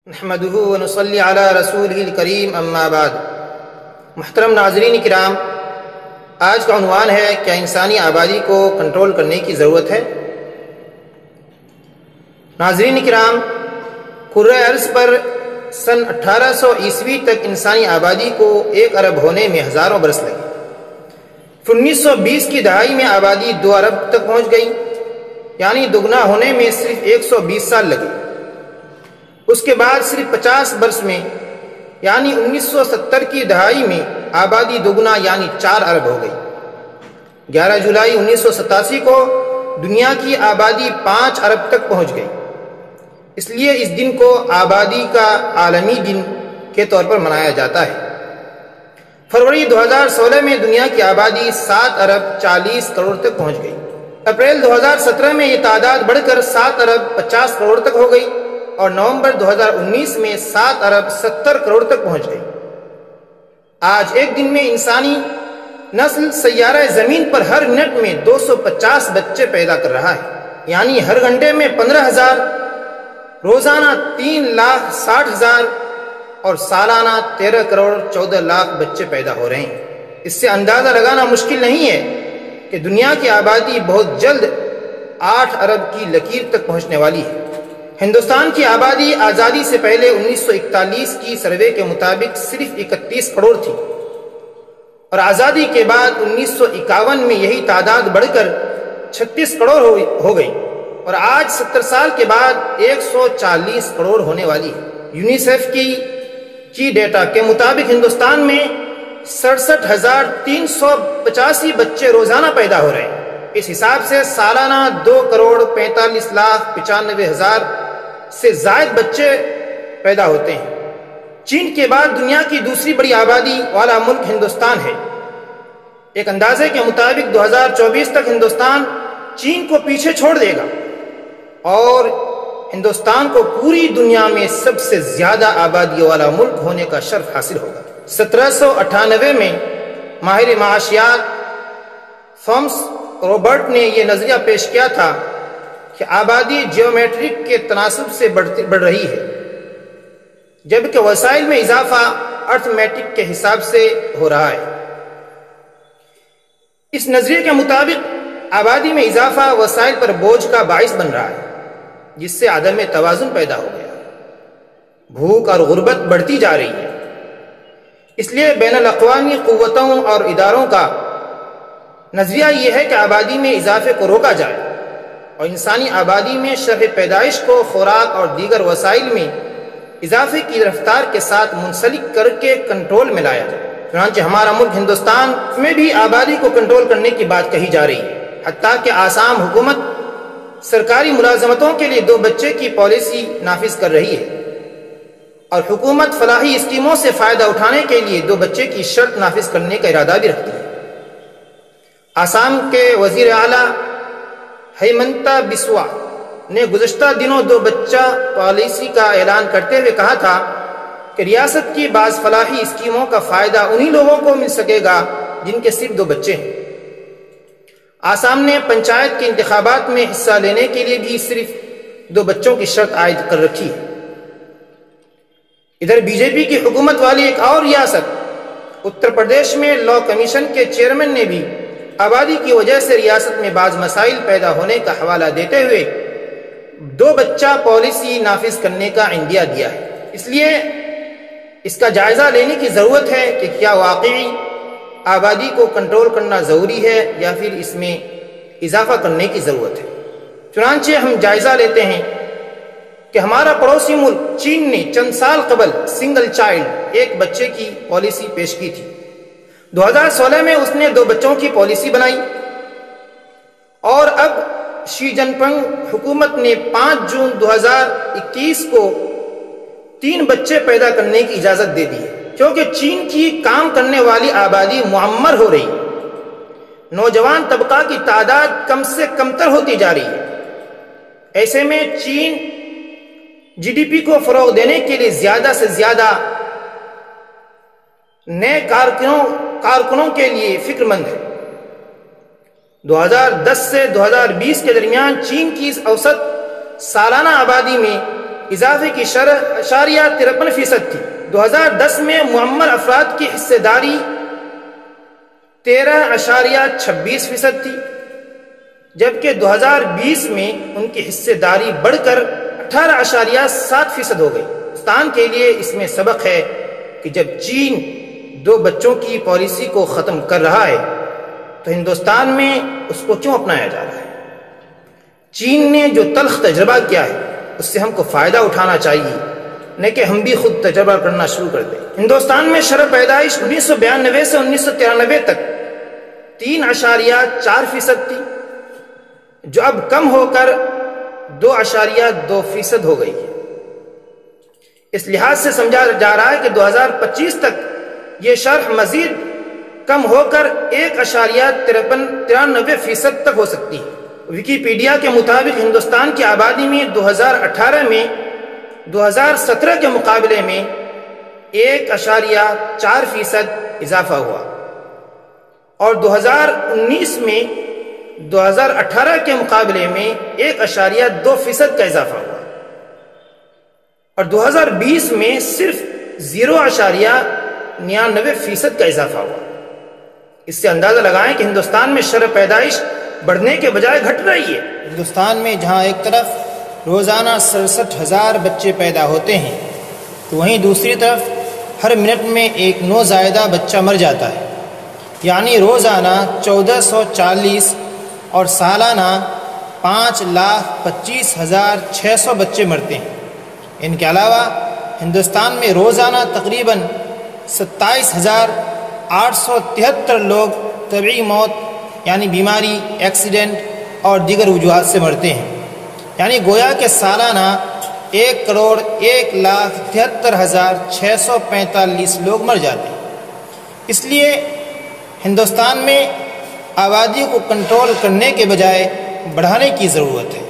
نحمده ونصلي على رسوله الکریم اما بعد۔ محترم ناظرین کرام، آج کا عنوان ہے کیا انسانی آبادی کو کنٹرول کرنے کی ضرورت ہے؟ ناظرین کرام، کرۂ ارض پر سن 1800 عیسوی تک انسانی آبادی کو 1 ارب ہونے میں ہزاروں برس لگے۔ پھر 1920 کی دہائی میں آبادی 2 ارب تک پہنچ گئی، یعنی دگنا ہونے میں صرف 120 سال لگے۔ اس کے بعد صرف 50 برس میں یعنی 1970 کی دہائی میں آبادی دگنا یعنی 4 ارب ہو گئی۔ 11 جولائی 1987 کو دنیا کی آبادی 5 ارب تک پہنچ گئی۔ اس لیے اس دن کو آبادی کا عالمی دن کے طور پر منایا جاتا ہے۔ فروری 2016 میں دنیا کی آبادی 7 ارب 40 کروڑ تک پہنچ گئی۔ اپریل 2017 میں یہ تعداد بڑھ کر 7 ارب 50 کروڑ تک ہو گئی اور نومبر 2019 میں 7 ارب 70 کروڑ تک پہنچ گئی۔ آج ایک دن میں انسانی نسل سیارہ زمین پر ہر منٹ میں 250 بچے پیدا کر رہا ہے، یعنی ہر گھنٹے میں 15,000، روزانہ 3,60,000 اور سالانہ 13 کروڑ 14 لاکھ بچے پیدا ہو رہے ہیں۔ اس سے اندازہ لگانا مشکل نہیں ہے کہ دنیا کی آبادی بہت جلد 8 ارب کی لکیر تک پہنچنے والی ہے۔ ہندوستان کی آبادی آزادی سے پہلے 1941 کی سروے کے مطابق صرف 31 کروڑ تھی اور آزادی کے بعد 1951 میں یہی تعداد بڑھ کر 36 کروڑ ہو گئی اور آج 70 سال کے بعد 140 کروڑ ہونے والی ہے۔ یونیسیف کی ڈیٹا کے مطابق ہندوستان میں 67,385 بچے روزانہ پیدا ہو رہے ہیں۔ اس حساب سے سالانہ 2 کروڑ 45 لاکھ 95 ہزار سے زائد بچے پیدا ہوتے ہیں۔ چین کے بعد دنیا کی دوسری بڑی آبادی والا ملک ہندوستان ہے۔ ایک اندازے کے مطابق 2024 تک ہندوستان چین کو پیچھے چھوڑ دے گا اور ہندوستان کو پوری دنیا میں سب سے زیادہ آبادی والا ملک ہونے کا شرف حاصل ہوگا۔ 1798 میں ماہر معاشیات تھامس روبرٹ نے یہ نظریہ پیش کیا تھا کہ آبادی جیومیٹرک کے تناسب سے بڑھ رہی ہے، جبکہ وسائل میں اضافہ ارتھمیٹک کے حساب سے ہو رہا ہے۔ اس نظریے کے مطابق آبادی میں اضافہ وسائل پر بوجھ کا باعث بن رہا ہے، جس سے عدم توازن پیدا ہو گیا، بھوک اور غربت بڑھتی جا رہی ہے۔ اس لیے بین الاقوامی قوتوں اور اداروں کا نظریہ یہ ہے کہ آبادی میں اضافے کو روکا جائے اور انسانی آبادی میں شرح پیدائش کو خوراک اور دیگر وسائل میں اضافے کی رفتار کے ساتھ منسلک کر کے کنٹرول میں لایا جائے۔ چنانچہ ہمارا ملک ہندوستان میں بھی آبادی کو کنٹرول کرنے کی بات کہی جا رہی ہے، حتیٰ کہ آسام حکومت سرکاری ملازمتوں کے لیے 2 بچے کی پالیسی نافذ کر رہی ہے اور حکومت فلاحی اسکیموں سے فائدہ اٹھانے کے لیے 2 بچے کی شرط نافذ کرنے کا ارادہ بھی رکھتی ہے۔ آسام کے وزیر اعلیٰ ہیمنتا بسوا نے گزشتہ دنوں 2 بچہ پالیسی کا اعلان کرتے ہوئے کہا تھا کہ ریاست کی بعض فلاحی اسکیموں کا فائدہ انہی لوگوں کو مل سکے گا جن کے صرف 2 بچے ہیں۔ آسام نے پنچایت کے انتخابات میں حصہ لینے کے لیے بھی صرف 2 بچوں کی شرط عائد کر رکھی ہے۔ ادھر بی جے پی کی حکومت والی ایک اور ریاست اتر پردیش میں لاء کمیشن کے چیئرمین نے بھی آبادی کی وجہ سے ریاست میں بعض مسائل پیدا ہونے کا حوالہ دیتے ہوئے 2 بچہ پالیسی نافذ کرنے کا عندیہ دیا ہے۔ اس لیے اس کا جائزہ لینے کی ضرورت ہے کہ کیا واقعی آبادی کو کنٹرول کرنا ضروری ہے یا پھر اس میں اضافہ کرنے کی ضرورت ہے۔ چنانچہ ہم جائزہ لیتے ہیں کہ ہمارا پڑوسی ملک چین نے چند سال قبل سنگل چائلڈ 1 بچے کی پالیسی پیش کی تھی۔ 2016 میں اس نے 2 بچوں کی پالیسی بنائی اور اب شی جن پنگ حکومت نے 5 جون 2021 کو 3 بچے پیدا کرنے کی اجازت دے دی ہے، کیونکہ چین کی کام کرنے والی آبادی معمر ہو رہی ہے، نوجوان طبقہ کی تعداد کم سے کمتر ہوتی جا رہی ہے۔ ایسے میں چین جی ڈی پی کو فروغ دینے کے لیے زیادہ سے زیادہ نئے کارکنوں کے لیے فکر مند ہے۔ 2010 سے 2020 کے درمیان چین کی اس اوسط سالانہ آبادی میں اضافے کی شرح 0.53% تھی۔ 2010 میں معمر افراد کی حصہ داری 13.26% تھی، جبکہ 2020 میں ان کی حصہ داری بڑھ کر 18.7% ہو گئی۔ ہندوستان کے لیے اس میں سبق ہے کہ جب چین 2 بچوں کی پالیسی کو ختم کر رہا ہے تو ہندوستان میں اس کو کیوں اپنایا جا رہا ہے؟ چین نے جو تلخ تجربہ کیا ہے اس سے ہم کو فائدہ اٹھانا چاہیے، نہ کہ ہم بھی خود تجربہ کرنا شروع کر دیں۔ ہندوستان میں شرح پیدائش 1992 سے 1993 تک 3.4% تھی، جو اب کم ہو کر 2.2% ہو گئی ہے۔ اس لحاظ سے سمجھا جا رہا ہے کہ 2025 تک یہ شرح مزید کم ہو کر 1.93% تک ہو سکتی ہے۔ ویکیپیڈیا کے مطابق ہندوستان کی آبادی میں 2018 میں 2017 کے مقابلے میں 1.4% اضافہ ہوا، اور 2019 میں 2018 کے مقابلے میں 1.2% کا اضافہ ہوا، اور 2020 میں صرف 0.99% کا اضافہ ہوا۔ اس سے اندازہ لگائیں کہ ہندوستان میں شرح پیدائش بڑھنے کے بجائے گھٹ رہی ہے۔ ہندوستان میں جہاں ایک طرف روزانہ 67,000 بچے پیدا ہوتے ہیں تو وہیں دوسری طرف ہر منٹ میں ایک نوزائیدہ بچہ مر جاتا ہے، یعنی روزانہ 1440 اور سالانہ 5,25,600 بچے مرتے ہیں۔ ان کے علاوہ ہندوستان میں روزانہ تقریباً 27,873 لوگ طبعی موت یعنی بیماری، ایکسیڈنٹ اور دیگر وجوہات سے مرتے ہیں، یعنی گویا کہ سالانہ 1,73,645 لوگ مر جاتے ہیں۔ اس لیے ہندوستان میں آبادی کو کنٹرول کرنے کے بجائے بڑھانے کی ضرورت ہے۔